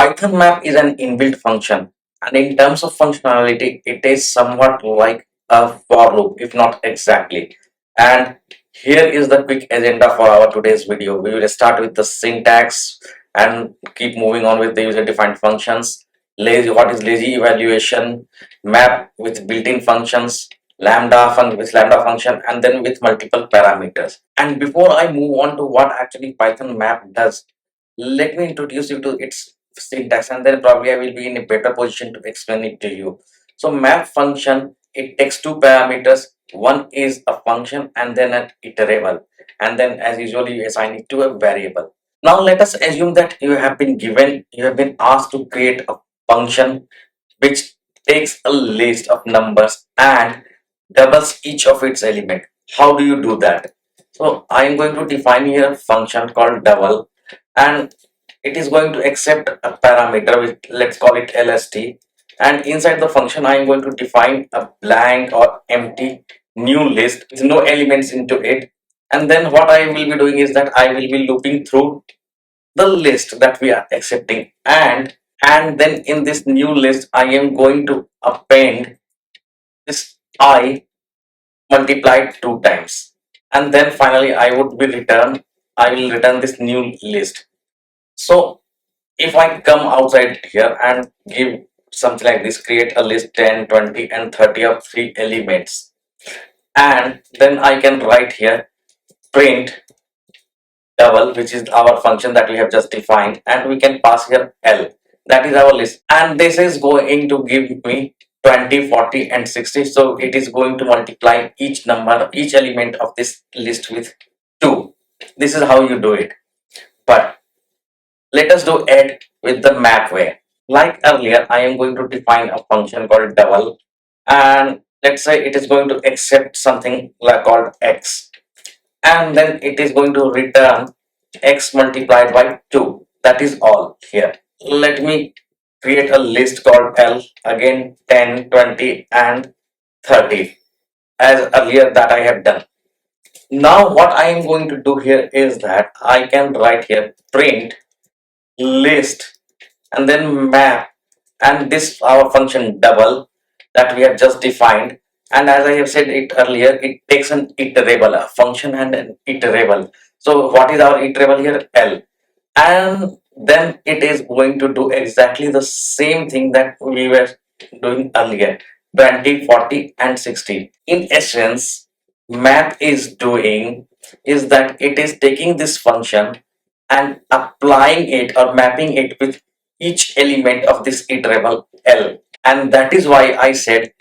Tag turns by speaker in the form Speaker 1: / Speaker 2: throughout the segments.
Speaker 1: Python map is an inbuilt function, and in terms of functionality, it is somewhat like a for loop, if not exactly. And here is the quick agenda for our today's video. We will start with the syntax and keep moving on with the user-defined functions. Lazy, what is lazy evaluation? Map with built-in functions. Lambda function, and then with multiple parameters. And before I move on to what actually Python map does, let me introduce you to its syntax, and then probably I will be in a better position to explain it to you. So map function, it takes two parameters. One is a function and then an iterable, and then as usually you assign it to a variable. Now let us assume that you have been asked to create a function which takes a list of numbers and doubles each of its element. How do you do that? So I am going to define here a function called double, and it is going to accept a parameter which, let's call it lst, and inside the function I am going to define a blank or empty new list with no elements into it. And then what I will be doing is that I will be looping through the list that we are accepting, and then in this new list I am going to append this I multiplied two times, and then finally I will return this new list. So if I come outside here and give something like this, create a list 10, 20, and 30 of three elements, and then I can write here print double, which is our function that we have just defined, and we can pass here L, that is our list, and this is going to give me 20, 40, and 60. So it is going to multiply each number, each element of this list with 2. This is how you do it. But let us do it with the map way. Like earlier, I am going to define a function called double, and let's say it is going to accept something like called x, and then it is going to return x multiplied by 2. That is all here. Let me create a list called L, again 10, 20, and 30 as earlier that I have done. Now what I am going to do here is that I can write here print list and then map, and this our function double that we have just defined. And as I have said it earlier, it takes an iterable, a function and an iterable. So what is our iterable here? L. And then it is going to do exactly the same thing that we were doing earlier, 20, 40, and 60. In essence, map is doing is that it is taking this function and applying it or mapping it with each element of this iterable L. And that is why I said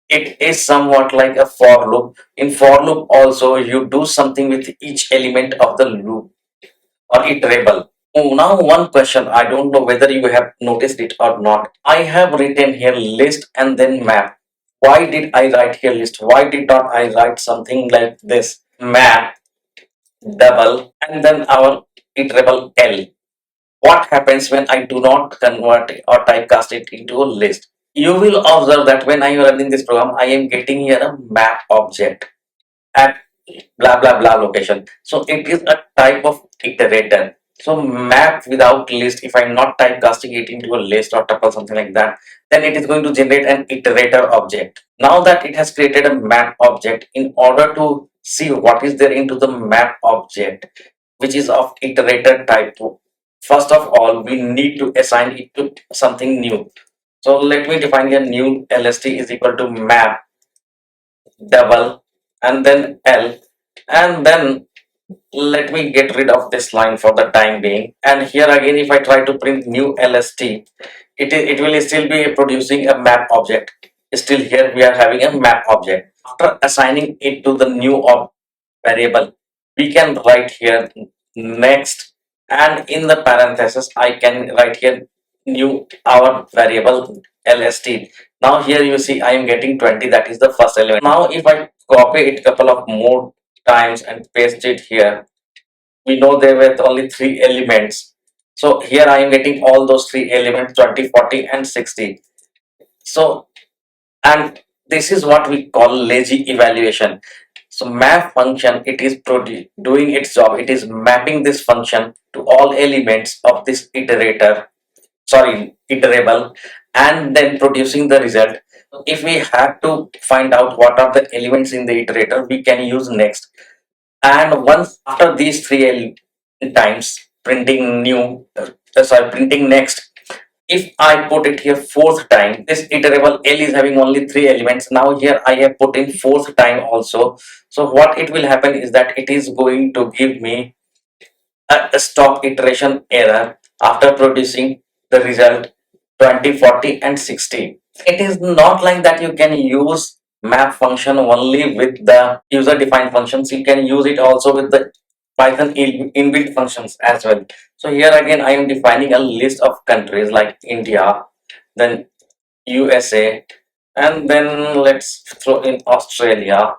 Speaker 1: it is somewhat like a for loop. In for loop also you do something with each element of the loop or iterable. Oh, now one question, I don't know whether you have noticed it or not. I have written here list and then map. Why did I write here list? Why did not I write something like this? Map, double, and then our iterable L. What happens when I do not convert or typecast it into a list? You will observe that when I am running this program, I am getting here a map object at blah blah blah location. So it is a type of iterator. So map without list, if I'm not typecasting it into a list or tuple something like that, then it is going to generate an iterator object. Now that it has created a map object, in order to see what is there into the map object, which is of iterator type, first of all we need to assign it to something new. So let me define a new lst is equal to map double and then L, and then let me get rid of this line for the time being. And here again, if I try to print new lst, it will still be producing a map object. Still here we are having a map object. After assigning it to the new variable, we can write here next, and in the parenthesis I can write here new our variable lst. Now here you see I am getting 20, that is the first element. Now if I copy it couple of more times and paste it here, we know there were only three elements. So here I am getting all those three elements, 20, 40, and 60. So, and this is what we call lazy evaluation. So map function, it is doing its job. It is mapping this function to all elements of this iterator, sorry, iterable, and then producing the result. If we have to find out what are the elements in the iterator, we can use next. And once after these times, printing new, printing next. If I put it here fourth time, this iterable L is having only three elements. Now here I have put in fourth time also. So what it will happen is that it is going to give me a stop iteration error after producing the result 20, 40, and 60. It is not like that you can use map function only with the user defined functions. You can use it also with the Python inbuilt functions as well. So here again I am defining a list of countries like India, then USA, and then let's throw in Australia.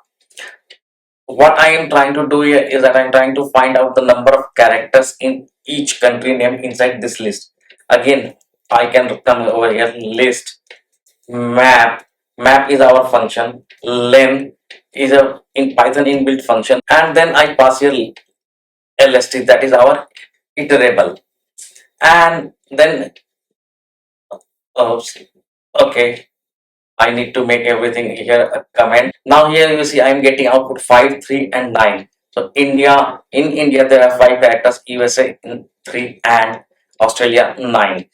Speaker 1: What I am trying to do here is that I'm trying to find out the number of characters in each country name inside this list. Again, I can come over here, list, map. Map is our function. Len is a in Python inbuilt function, and then I pass here lst, that is our iterable. And then, oh, okay, I need to make everything here a comment. Now here you see I am getting output 5, 3, and 9. So in India there are 5 characters, USA 3, and Australia 9.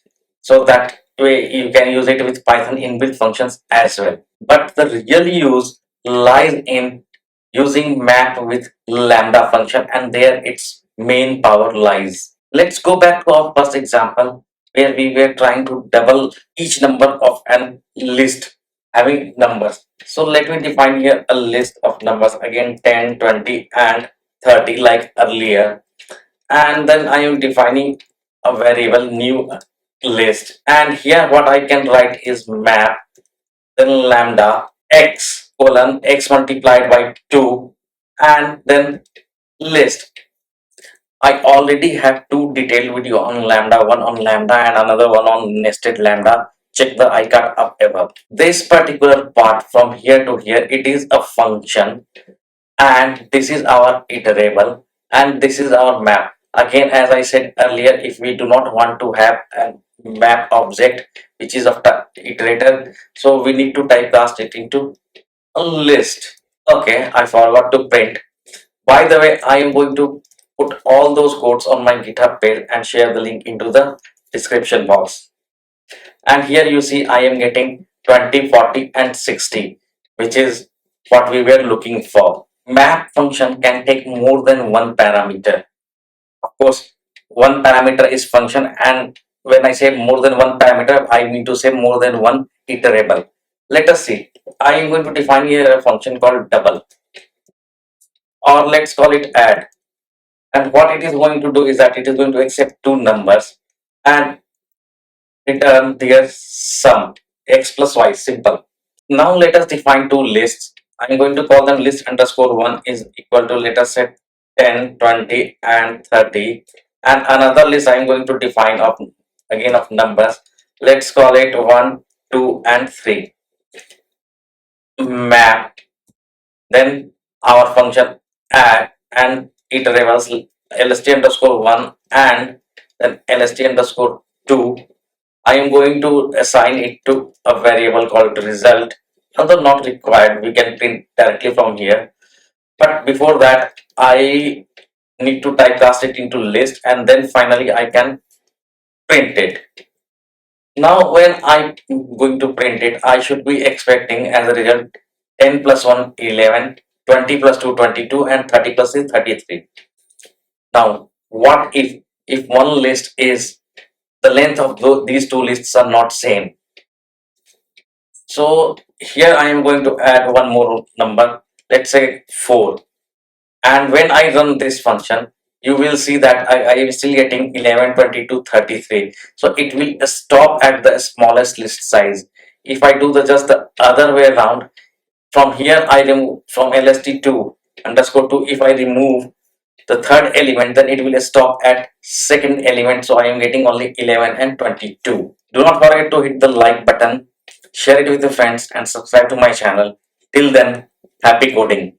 Speaker 1: So that way you can use it with Python inbuilt functions as well. But the real use lies in using map with Lambda function, and there its main power lies. Let's go back to our first example where we were trying to double each number of an list having numbers. So let me define here a list of numbers, again 10, 20, and 30 like earlier. And then I am defining a variable new list. And here what I can write is map, then lambda x colon x multiplied by 2, and then list. I already have two detailed video on Lambda, one on Lambda and another one on nested Lambda. Check the icon up above. This particular part from here to here, it is a function, and this is our iterable, and this is our map. Again, as I said earlier, if we do not want to have a map object which is of the iterator, so we need to typecast it into a list. Okay, I forgot to print. By the way, I am going to put all those codes on my GitHub page and share the link into the description box. And here you see I am getting 20, 40, and 60, which is what we were looking for. Map function can take more than one parameter. Of course, one parameter is function, and when I say more than one parameter, I mean to say more than one iterable. Let us see. I am going to define here a function called double, or let's call it add. And what it is going to do is that it is going to accept two numbers and return their sum, x plus y, simple. Now let us define two lists. I'm going to call them list underscore 1 is equal to, let us say, 10, 20, and 30. And another list I'm going to define of again of numbers. Let's call it 1, 2, and 3. Map, then our function add, and iterables lst underscore 1 and then lst underscore 2. I am going to assign it to a variable called result. Although not required, we can print directly from here. But before that, I need to typecast it into list, and then finally I can print it. Now when I'm going to print it, I should be expecting as a result 10 plus 1 11, 20 plus 2 22, and 30 plus 3 33. Now what if one list is the length of these two lists are not same? So here I am going to add one more number, let's say 4. And when I run this function, you will see that I am still getting 11, 22, 33. So it will stop at the smallest list size. If I do the just the other way around, from here I remove from lst2 underscore 2, if I remove the third element, then it will stop at second element. So I am getting only 11 and 22. Do not forget to hit the like button, share it with your friends, and subscribe to my channel. Till then, happy coding.